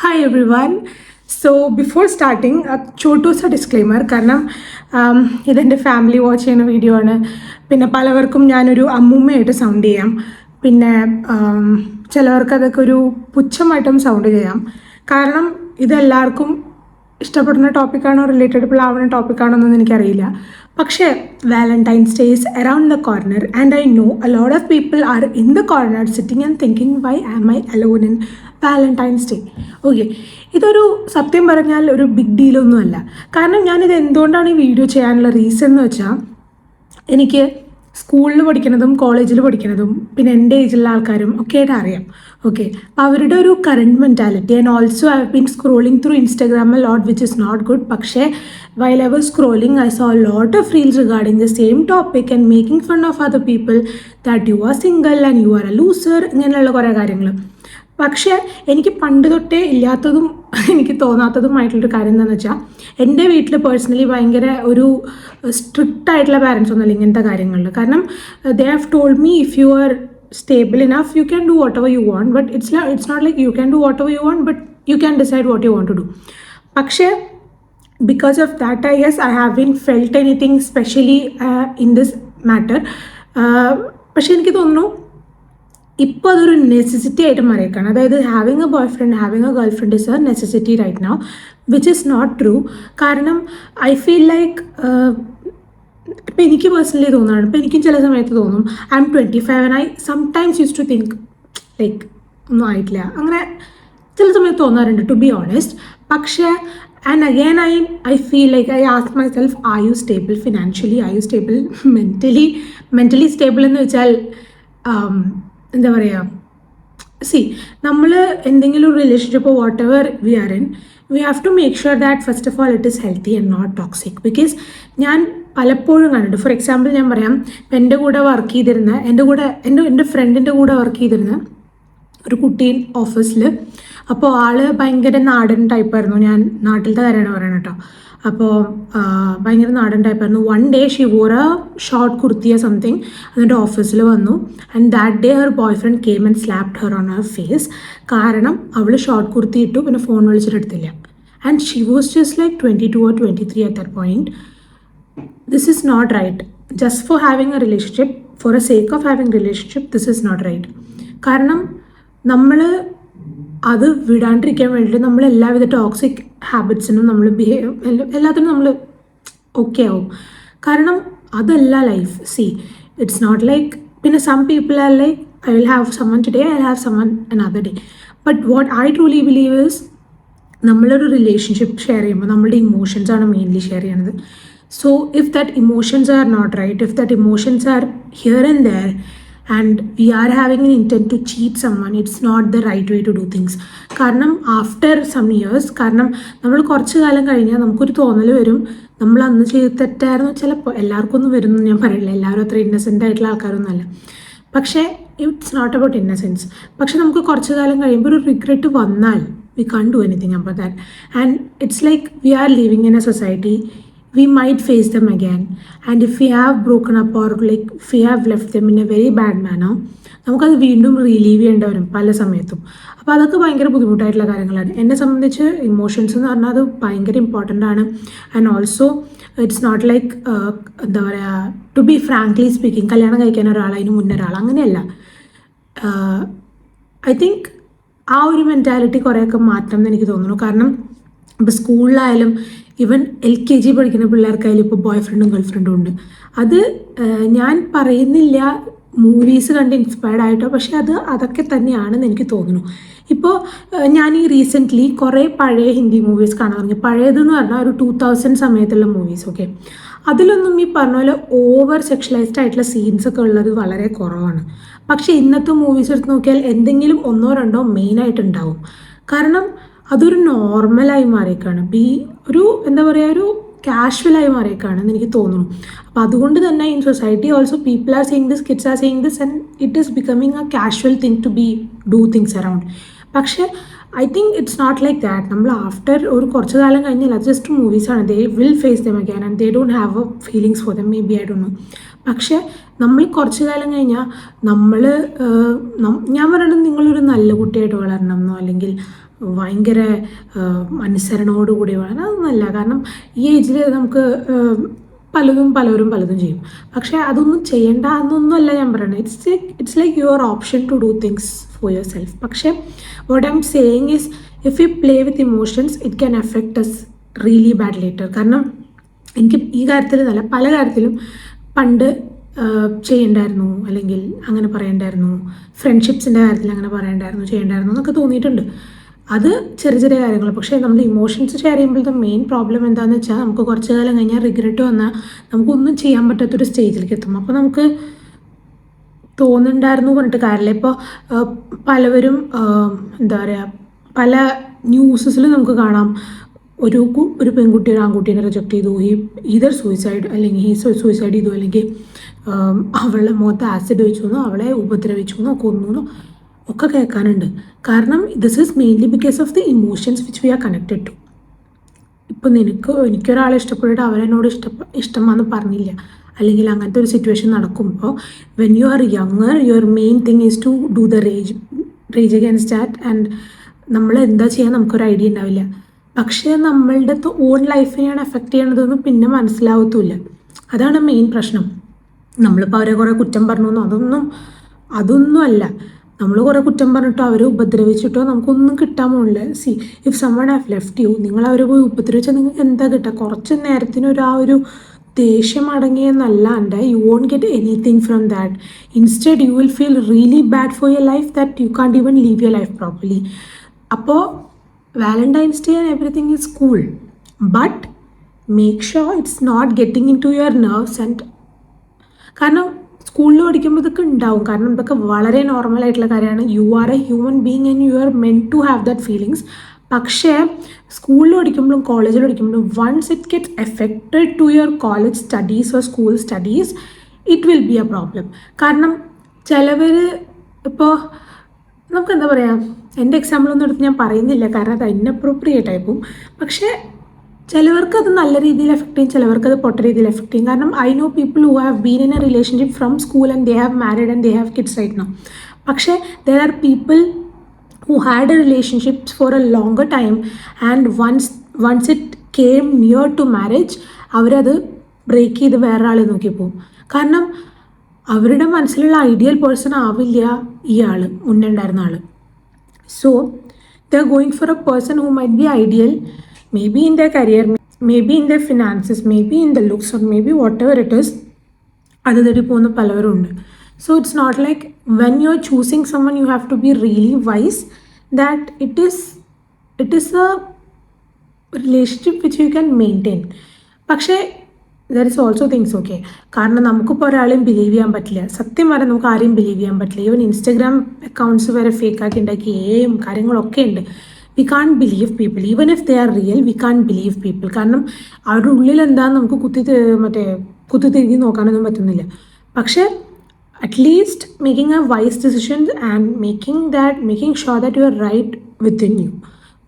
Hi everyone. So before starting, a chotu disclaimer കാരണം ഇതെൻ്റെ family watch ചെയ്യുന്ന video ആണ്. പിന്നെ പലവർക്കും ഞാനൊരു അമ്മൂമ്മയായിട്ട് സൗണ്ട് ചെയ്യാം. പിന്നെ ചിലവർക്ക് അതൊക്കെ ഒരു പുച്ഛമായിട്ടും സൗണ്ട് ചെയ്യാം. കാരണം ഇതെല്ലാവർക്കും ഇഷ്ടപ്പെടുന്ന ടോപ്പിക്കാണോ റിലേറ്റഡബിൾ ആവുന്ന ടോപ്പിക്കാണോ എന്നൊന്നും എനിക്കറിയില്ല. പക്ഷേ Valentine's day is around the corner and I know a lot of people are in the corner sitting and thinking why am I alone in Valentine's day. Okay, ഇതൊരു സത്യം പറഞ്ഞാൽ ഒരു ബിഗ് ഡീലൊന്നുമല്ല. കാരണം ഞാനിത് എന്തുകൊണ്ടാണ് ഈ വീഡിയോ ചെയ്യാനുള്ള റീസൺ എന്ന് വെച്ചാൽ, എനിക്ക് സ്കൂളിൽ പഠിക്കുന്നതും കോളേജിൽ പഠിക്കുന്നതും പിന്നെ എൻ്റെ ഏജിലുള്ള ആൾക്കാരും ഒക്കെ ആയിട്ട് അറിയാം. ഓക്കെ, അപ്പോൾ അവരുടെ ഒരു current mentality and also I have been scrolling through Instagram a lot which is not good. പക്ഷേ while I was scrolling I saw lot of reels regarding the same topic and making fun of other people that you are single and you are a loser, ഇങ്ങനെയുള്ള കുറേ കാര്യങ്ങൾ. പക്ഷേ എനിക്ക് പണ്ട് തൊട്ടേ ഇല്ലാത്തതും എനിക്ക് തോന്നാത്തതുമായിട്ടുള്ളൊരു കാര്യം എന്താണെന്ന് വെച്ചാൽ, എൻ്റെ വീട്ടിൽ പേഴ്സണലി ഭയങ്കര ഒരു സ്ട്രിക്റ്റ് ആയിട്ടുള്ള പാരൻസ് ഒന്നുമല്ല ഇങ്ങനത്തെ കാര്യങ്ങളിൽ. കാരണം they have told me if you are stable enough you can do whatever you want, but it's not like you can do whatever you want but you can decide what you want to do. പക്ഷേ because of that I guess I haven't felt anything specially in this matter. പക്ഷേ എനിക്ക് തോന്നുന്നു ഇപ്പോൾ അതൊരു necessity ആയിട്ട് മാറിയേക്കാണ്. അതായത് having a boy friend, having a girl friend is a necessity right now, which is not true. കാരണം I feel like ഇപ്പം എനിക്ക് പേഴ്സണലി തോന്നുകയാണ്, ഇപ്പം എനിക്കും ചില സമയത്ത് തോന്നും I'm 25 and I sometimes use to think like ഒന്നും ആയിട്ടില്ല, അങ്ങനെ ചില സമയത്ത് തോന്നാറുണ്ട് ടു ബി ഓണസ്റ്റ്. പക്ഷേ and again I feel like I ask myself, are you stable financially, are you stable mentally stable എന്ന് വെച്ചാൽ എന്താ പറയുക, നമ്മൾ എന്തെങ്കിലും ഒരു relationship whatever we are in, we have to make sure that first of all it is healthy and not toxic. Because ഞാൻ പലപ്പോഴും കണ്ടിട്ടുണ്ട്, ഫോർ എക്സാമ്പിൾ ഞാൻ പറയാം, എൻ്റെ കൂടെ വർക്ക് ചെയ്തിരുന്ന എൻ്റെ ഫ്രണ്ടിൻ്റെ കൂടെ വർക്ക് ചെയ്തിരുന്ന ഒരു കുട്ടി ഓഫീസിൽ, അപ്പോൾ ആൾ ഭയങ്കര നാടൻ ടൈപ്പായിരുന്നു. ഞാൻ നാട്ടിലത്തെ കാര്യമാണ് പറയണം കേട്ടോ. അപ്പോൾ ഭയങ്കര നാടൻ ടൈപ്പായിരുന്നു. One day she wore a short കുർത്തിയ സംതിങ്, എന്നിട്ട് ഓഫീസിൽ വന്നു and that day her boyfriend came and slapped her on her face. കാരണം അവൾ ഷോർട്ട് കുർത്തി ഇട്ടു, പിന്നെ ഫോൺ വിളിച്ചിട്ടെടുത്തില്ല. And she was just like 22 or 23 at that point. This is not right. Just for having a relationship, for a sake of having relationship, this is not right. കാരണം നമ്മൾ അത് വിടാണ്ടിരിക്കാൻ വേണ്ടിയിട്ട് നമ്മൾ എല്ലാവിധ ടോക്സിക് ഹാബിറ്റ്സിനും നമ്മൾ എല്ലാത്തിനും നമ്മൾ ഓക്കെ ആവും. കാരണം അതല്ല ലൈഫ്. ഇറ്റ്സ് നോട്ട് ലൈക്ക്, പിന്നെ some people are like I will have someone today, I will have someone another day. But what I truly believe is, നമ്മളൊരു റിലേഷൻഷിപ്പ് ഷെയർ ചെയ്യുമ്പോൾ നമ്മളുടെ ഇമോഷൻസാണ് മെയിൻലി ഷെയർ ചെയ്യണത്. So if that emotions are not right, if that emotions are here and there and we are having an intent to cheat someone, it's not the right way to do things. കാരണം after some years, കാരണം നമ്മൾ കുറച്ച് കാലം കഴിഞ്ഞാൽ നമുക്കൊരു തോന്നൽ വരും, നമ്മൾ അന്ന് ചെയ്ത് തെറ്റായിരുന്നു. ചിലപ്പോൾ എല്ലാവർക്കും ഒന്നും വരുമെന്ന് ഞാൻ പറയില്ല, എല്ലാവരും അത്ര ഇന്നസെൻ്റ് ആയിട്ടുള്ള ആൾക്കാരൊന്നുമല്ല. പക്ഷേ ഇറ്റ്സ് നോട്ട് അബൌട്ട് ഇന്നസെൻസ്. പക്ഷെ നമുക്ക് കുറച്ച് കാലം കഴിയുമ്പോൾ ഒരു റിഗ്രറ്റ് വന്നാൽ we can do anything about that. And it's like we are living in a society, we might face them again, and if we have broken up or like if we have left them in a very bad manner, നമുക്കത് വീണ്ടും relieve ചെയ്യേണ്ടി വരും പല സമയത്തും. അപ്പോൾ അതൊക്കെ ഭയങ്കര ബുദ്ധിമുട്ടായിട്ടുള്ള കാര്യങ്ങളാണ്. എന്നെ സംബന്ധിച്ച് ഇമോഷൻസ് എന്ന് പറഞ്ഞാൽ അത് ഭയങ്കര ഇമ്പോർട്ടൻ്റ് ആണ്. And also it's not like എന്താ പറയുക, ടു ബി ഫ്രാങ്ക്ലി സ്പീക്കിംഗ്, കല്യാണം കഴിക്കാൻ ഒരാൾ അതിന് മുന്നേ ഒരാൾ, അങ്ങനെയല്ല. ഐ തിങ്ക് ആ ഒരു മെൻറ്റാലിറ്റി കുറേയൊക്കെ മാറ്റണം എന്ന് എനിക്ക് തോന്നുന്നു. കാരണം ഇപ്പോൾ സ്കൂളിലായാലും ഈവൻ LKG പഠിക്കുന്ന പിള്ളേർക്കായാലും ഇപ്പോൾ ബോയ് ഫ്രണ്ടും ഗേൾ ഫ്രണ്ടും ഉണ്ട്. അത് ഞാൻ പറയുന്നില്ല മൂവീസ് കണ്ട് ഇൻസ്പയർഡ് ആയിട്ടോ, പക്ഷേ അതൊക്കെ തന്നെയാണെന്ന് എനിക്ക് തോന്നുന്നു. ഇപ്പോൾ ഞാൻ ഈ റീസെൻ്റ്ലി കുറേ പഴയ ഹിന്ദി മൂവീസ് കാണാൻ തുടങ്ങി. പഴയതെന്ന് പറഞ്ഞാൽ ഒരു 2000 സമയത്തുള്ള മൂവീസ്. ഓക്കെ, അതിലൊന്നും ഈ പറഞ്ഞ പോലെ ഓവർ സെക്ഷലൈസ്ഡ് ആയിട്ടുള്ള സീൻസൊക്കെ ഉള്ളത് വളരെ കുറവാണ്. പക്ഷേ ഇന്നത്തെ മൂവീസ് എടുത്ത് നോക്കിയാൽ എന്തെങ്കിലും ഒന്നോ രണ്ടോ മെയിനായിട്ടുണ്ടാവും. കാരണം അതൊരു നോർമലായി മാറിയേക്കാണ്, ഒരു എന്താ പറയുക, ഒരു കാഷ്വലായി മാറിയേക്കാണെന്ന് എനിക്ക് തോന്നുന്നു. അപ്പോൾ അതുകൊണ്ട് തന്നെ in society also people are seeing this, kids are seeing this, and it is becoming a casual thing to do things around. പക്ഷേ I think it's not like that. നമ്മൾ ആഫ്റ്റർ ഒരു കുറച്ച് കാലം കഴിഞ്ഞാൽ അത് ജസ്റ്റ് മൂവീസാണ്. They will face them again and they don't have a feelings for them, maybe I don't know. പക്ഷേ നമ്മൾ കുറച്ച് കാലം കഴിഞ്ഞാൽ ഞാൻ പറയുന്നത് നിങ്ങളൊരു നല്ല കുട്ടിയായിട്ട് വളരണം എന്നോ അല്ലെങ്കിൽ ഭയങ്കര അനുസരണയോടുകൂടി വേണം, അതൊന്നുമല്ല. കാരണം ഈ ഏജിൽ നമുക്ക് പലരും പലതും ചെയ്യും. പക്ഷേ അതൊന്നും ചെയ്യേണ്ട എന്നൊന്നുമല്ല ഞാൻ പറയുന്നത്. It's like your option to do things for your self. പക്ഷേ what I am saying is if you play with emotions it can effect us really bad later. കാരണം എനിക്ക് ഈ കാര്യത്തിൽ നല്ല പല കാര്യത്തിലും പണ്ട് ചെയ്യണ്ടായിരുന്നു, അല്ലെങ്കിൽ അങ്ങനെ പറയണ്ടായിരുന്നു, ഫ്രണ്ട്ഷിപ്സിൻ്റെ കാര്യത്തിൽ അങ്ങനെ പറയണ്ടായിരുന്നു, ചെയ്യണ്ടായിരുന്നു എന്നൊക്കെ തോന്നിയിട്ടുണ്ട്. അത് ചെറിയ ചെറിയ കാര്യങ്ങൾ. പക്ഷേ നമ്മൾ ഇമോഷൻസ് ഷെയർ ചെയ്യുമ്പോഴത്തെ മെയിൻ പ്രോബ്ലം എന്താണെന്ന് വെച്ചാൽ നമുക്ക് കുറച്ച് കാലം കഴിഞ്ഞാൽ റിഗ്രറ്റ് വന്നാൽ നമുക്കൊന്നും ചെയ്യാൻ പറ്റാത്തൊരു സ്റ്റേജിലേക്ക് എത്തും. അപ്പോൾ നമുക്ക് തോന്നുന്നുണ്ടായിരുന്നു പറഞ്ഞിട്ട് കാര്യമില്ല. ഇപ്പോൾ പലവരും എന്താ പറയുക, പല ന്യൂസസിൽ നമുക്ക് കാണാം, ഒരു പെൺകുട്ടി ഒരു ആൺകുട്ടീനെ റിജക്റ്റ് ചെയ്തു, ഈതർ സൂയിസൈഡ്, അല്ലെങ്കിൽ സൂയിസൈഡ് ചെയ്തു, അല്ലെങ്കിൽ അവളുടെ മുഖത്ത് ആസിഡ് ഒഴിച്ചു എന്നോ അവളെ ഉപദ്രവിച്ചു എന്നോ കൊന്നു എന്നോ ഒക്കെ കേൾക്കാനുണ്ട്. കാരണം this is mainly because of the emotions which we are connected to. ഇപ്പം എനിക്കൊരാളെ ഇഷ്ടപ്പെട്ടിട്ട് അവരെന്നോട് ഇഷ്ടമാണെന്ന് പറഞ്ഞില്ല, അല്ലെങ്കിൽ അങ്ങനത്തെ ഒരു സിറ്റുവേഷൻ നടക്കുമ്പോൾ when you are younger your main thing is to do the rage against that. And നമ്മൾ എന്താ ചെയ്യാൻ നമുക്കൊരു ഐഡിയ ഉണ്ടാവില്ല. പക്ഷേ നമ്മളുടെ ഓൺ ലൈഫിനെയാണ് എഫക്റ്റ് ചെയ്യണതെന്ന് പിന്നെ മനസ്സിലാവത്തുമില്ല. അതാണ് മെയിൻ പ്രശ്നം. നമ്മളിപ്പോൾ അവരെ കുറേ കുറ്റം പറഞ്ഞു അതൊന്നും അല്ല. നമ്മൾ കുറേ കുറ്റം പറഞ്ഞിട്ടോ അവരെ ഉപദ്രവിച്ചിട്ടോ നമുക്കൊന്നും കിട്ടാൻ പോകില്ല. See if someone have left you, നിങ്ങൾ അവരെ പോയി ഉപദ്രവിച്ചാൽ നിങ്ങൾക്ക് എന്താ കിട്ടുക? കുറച്ച് നേരത്തിനൊരു ആ ഒരു ദേഷ്യം അടങ്ങിയെന്നല്ലാണ്ട് you won't get anything from that. Instead you will feel really bad for your life that you can't even live your life properly. അപ്പോൾ Valentine's day and everything is cool, but make sure it's not getting into your nerves. And കാരണം സ്കൂളിൽ പഠിക്കുമ്പോൾ ഇതൊക്കെ ഉണ്ടാവും, കാരണം ഇതൊക്കെ വളരെ നോർമലായിട്ടുള്ള കാര്യമാണ്. You are a human being and you are meant to have that feelings. പക്ഷേ സ്കൂളിൽ പഠിക്കുമ്പോഴും കോളേജിൽ പഠിക്കുമ്പോഴും once it gets effected to your college studies or school studies it will be a problem. കാരണം ചിലവർ ഇപ്പോൾ നമുക്ക് എന്താ പറയുക, എൻ്റെ എക്സാമ്പിളൊന്നും എടുത്ത് ഞാൻ പറയുന്നില്ല കാരണം അത് ഇൻഅപ്രോപ്രിയേറ്റ് ആയിപ്പോവും. പക്ഷേ ചിലവർക്ക് അത് നല്ല രീതിയിൽ എഫക്റ്റ് ചെയ്യും, ചിലവർക്ക് അത് പൊട്ട രീതിയിൽ എഫക്റ്റ് ചെയ്യും. കാരണം I know people who have been in a relationship from school and they have married and they have kids right now. പക്ഷേ there are people who had a relationships for a longer time and once it came near to marriage അവരത് break ചെയ്ത് വേറെ ആളെ നോക്കി പോകും. കാരണം അവരുടെ മനസ്സിലുള്ള ഐഡിയൽ പേഴ്സൺ ആവില്ല ഈ ആൾ, മുന്നേ ഉണ്ടായിരുന്ന ആൾ. So they are going for a person who might be ideal, maybe in their career, maybe in their finances, maybe in the looks, or maybe whatever it is. അത് തേടി പോകുന്ന പലവരുണ്ട്. So it's not like when you are choosing someone you have to be really wise that it is a relationship which you can maintain. പക്ഷേ there is also things okay. കാരണം നമുക്കിപ്പോൾ ഒരാളെയും believe ചെയ്യാൻ പറ്റില്ല. സത്യം പറഞ്ഞാൽ നമുക്ക് ആരെയും ബിലീവ് ചെയ്യാൻ പറ്റില്ല. ഈവൻ ഇൻസ്റ്റഗ്രാം അക്കൗണ്ട്സ് വരെ ഫേക്കാക്കി ഉണ്ടാക്കി കാര്യങ്ങളൊക്കെ ഉണ്ട്. We can't believe people even if they are real. We can't believe people. കാരണം അവരുടെ ഉള്ളിൽ എന്താണെന്ന് നമുക്ക് കുത്തി തിരികെ നോക്കാനൊന്നും പറ്റുന്നില്ല. പക്ഷേ at least making a wise decisions and making sure that you are right within you.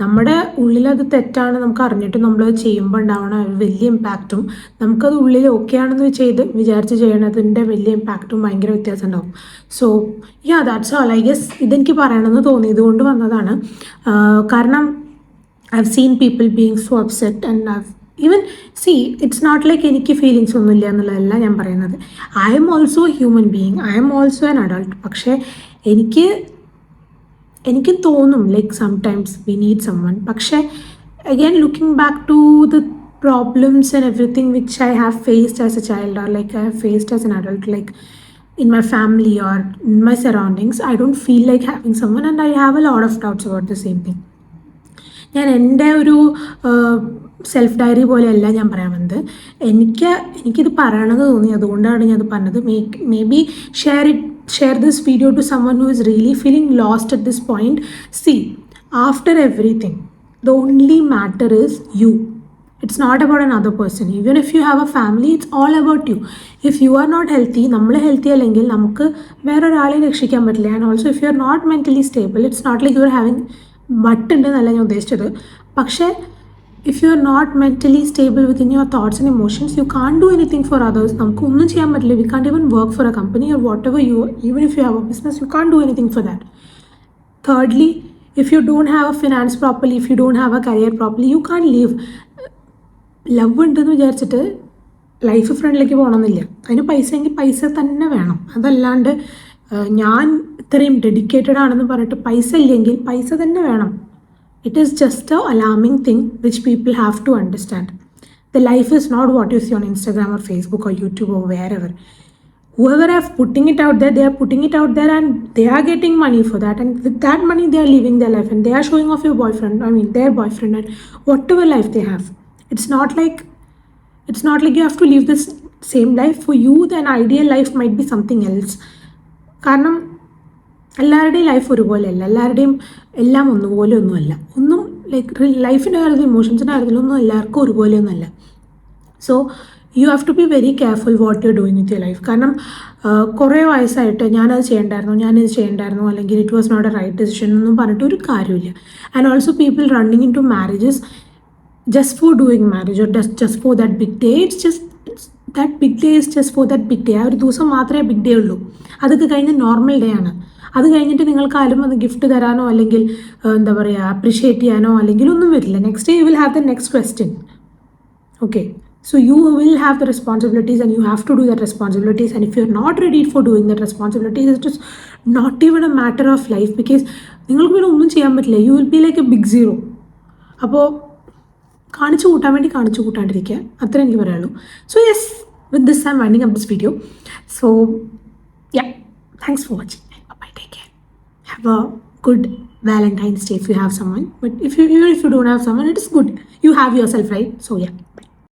നമ്മുടെ ഉള്ളിലത് തെറ്റാണ് നമുക്ക് അറിഞ്ഞിട്ട് നമ്മളത് ചെയ്യുമ്പോൾ ഉണ്ടാവണ വലിയ ഇമ്പാക്റ്റും നമുക്കത് ഉള്ളിൽ ഓക്കെ ആണെന്ന് വിചാരിച്ച് ചെയ്യണതിൻ്റെ വലിയ ഇമ്പാക്റ്റും ഭയങ്കര വ്യത്യാസം ഉണ്ടാവും. So that's all. I guess ഇതെനിക്ക് പറയണമെന്ന് തോന്നിയത് കൊണ്ട് വന്നതാണ്. കാരണം I have seen people being so upset and even it's not like എനിക്ക് ഫീലിങ്സ് ഒന്നുമില്ല എന്നുള്ളതല്ല ഞാൻ പറയുന്നത്. I am also human being, I am also an adult. പക്ഷേ എനിക്ക് തോന്നും like sometimes we need someone. പക്ഷേ again looking back to the problems and everything which I have faced as a child or like I have faced as an adult, like in my family or in my surroundings, I don't feel like having someone and I have a lot of doubts about the same thing. ഞാൻ എൻ്റെ ഒരു self diary പോലെയല്ല ഞാൻ പറയാൻ വന്നത്. എനിക്കിത് പറയണത് തോന്നി, അതുകൊണ്ടാണ് ഞാനത് പറഞ്ഞത്. May be share this video to someone who is really feeling lost at this point. See, after everything, the only matter is you. It's not about another person. Even if you have a family, it's all about you. If you are not healthy, നമ്മൾ healthy അല്ലെങ്കിൽ നമുക്ക് വേറൊരാളെ രക്ഷിക്കാൻ പറ്റില്ല. And also if you are not mentally stable, it's not like you are having മട്ടുണ്ടെന്നല്ല ഞാൻ ഉദ്ദേശിച്ചത്. പക്ഷേ if you are not mentally stable within your thoughts and emotions, you can't do anything for others. നമുക്ക് ഒന്നും ചെയ്യാൻ പറ്റില്ല. We can't even work for a company or whatever even if you have a business, you can't do anything for that. Thirdly, if you don't have a finance properly, if you don't have a career properly, you can't live. Love ഉണ്ടെന്ന് വിചാരിച്ചിട്ട് life ഫ്രണ്ടിലേക്ക് പോകണമെന്നില്ല. അതിന് പൈസയെങ്കിൽ പൈസ തന്നെ വേണം. അതല്ലാണ്ട് ഞാൻ ഇത്രയും ഡെഡിക്കേറ്റഡ് ആണെന്ന് പറഞ്ഞിട്ട് പൈസ ഇല്ലെങ്കിൽ പൈസ തന്നെ വേണം. It is just a alarming thing which people have to understand. The life is not what you see on Instagram or Facebook or YouTube or wherever. Whoever are putting it out there, they are putting it out there and they are getting money for that. And with that money, they are living their life and they are showing off their boyfriend and whatever life they have. It's not like you have to live this same life. For you, the ideal life might be something else. കാരണം എല്ലാവരുടെയും life ഒരുപോലെയല്ല, എല്ലാവരുടെയും എല്ലാം ഒന്നുപോലെ ഒന്നുമല്ല. ഒന്നും like ലൈഫിൻ്റെ കാര്യത്തിൽ ഇമോഷൻസിൻ്റെ കാര്യത്തിലൊന്നും എല്ലാവർക്കും ഒരുപോലെ ഒന്നുമല്ല. So you have to be very careful what you doing with your life. കാരണം കുറേ വയസ്സായിട്ട് ഞാനിത് ചെയ്യണ്ടായിരുന്നു അല്ലെങ്കിൽ it was not a right decision എന്നൊന്നും പറഞ്ഞിട്ട് ഒരു കാര്യമില്ല. And also people running in to marriages just for doing marriage or just for that big day. That big day is just for that big day. ആ ഒരു ദിവസം മാത്രമേ big day ഉള്ളൂ. അതൊക്കെ കഴിഞ്ഞ് നോർമൽ ഡേ ആണ്. അത് കഴിഞ്ഞിട്ട് നിങ്ങൾക്ക് ആരും അത് ഗിഫ്റ്റ് തരാനോ അല്ലെങ്കിൽ എന്താ പറയുക അപ്രിഷ്യേറ്റ് ചെയ്യാനോ അല്ലെങ്കിൽ ഒന്നും വരില്ല. Next day you will have the next question. Okay, so you will have the responsibilities and you have to do that responsibilities. And if you're not ready for doing that responsibilities, it's just not even a matter of life, because നിങ്ങൾക്ക് പിന്നെ ഒന്നും ചെയ്യാൻ പറ്റില്ല. You will be like a big zero. അപ്പോൾ കാണിച്ചു കൂട്ടാണ്ടിരിക്കുക, അത്ര എനിക്ക് പറയുള്ളൂ. So yes, with this I'm winding up this video. So yeah, thanks for watching. Bye, take care. Have a good Valentine's Day if you have someone. But if you don't have someone, it is good. You have yourself, right? So yeah.